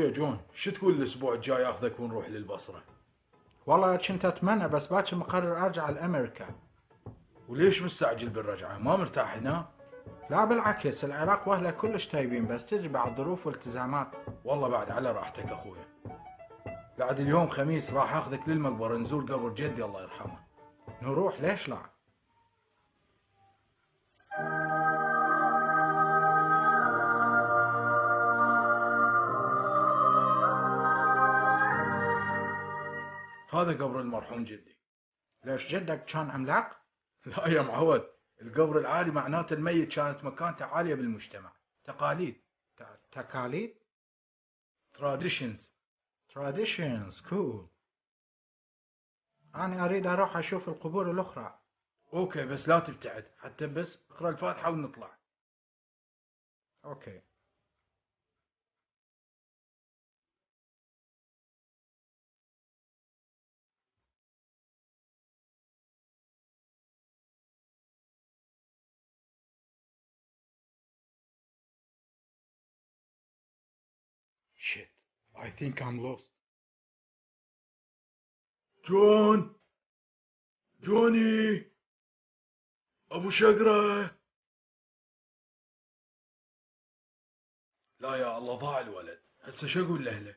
اخويا جون، شو تقول الاسبوع الجاي اخذك ونروح للبصرة؟ والله كنت اتمنى بس باكر مقرر ارجع لامريكا. وليش مستعجل بالرجعة؟ ما مرتاح هنا؟ لا بالعكس، العراق واهله كلش طيبين بس تجي بعد ظروف والتزامات. والله بعد على راحتك اخويا. بعد اليوم خميس راح اخذك للمقبرة نزور قبر جدي الله يرحمه. نروح ليش لا؟ هذا قبر المرحوم جدي. ليش جدك كان عملاق؟ لا يا معود، القبر العالي معناته الميت كانت مكانته عالية بالمجتمع. تقاليد. تقاليد؟ traditions. cool. أنا أريد أروح أشوف القبور الأخرى. اوكي بس لا تبتعد، حتى بس اقرأ الفاتحة ونطلع. أوكي. Shit, I think I'm lost. جوني ابو شقرة. لا يا الله ضاع الولد، هسه شو اقول لاهله؟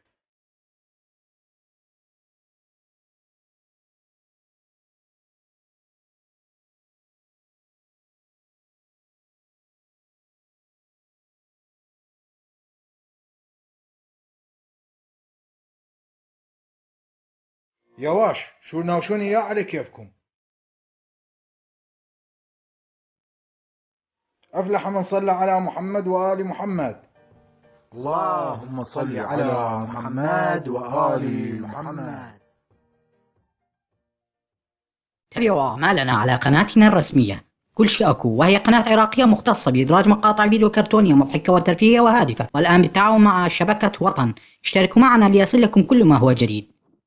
يواش شو ناوشوني يا على كيفكم. أفلح من صلى على محمد وآل محمد. اللهم صل على محمد وآل محمد. تابعوا أعمالنا على قناتنا الرسمية كل شيء أكو، وهي قناة عراقية مختصة بإدراج مقاطع فيديو كرتونية مضحكة وترفيهية وهادفة، والآن بالتعاون مع شبكة وطن. اشتركوا معنا ليصل لكم كل ما هو جديد.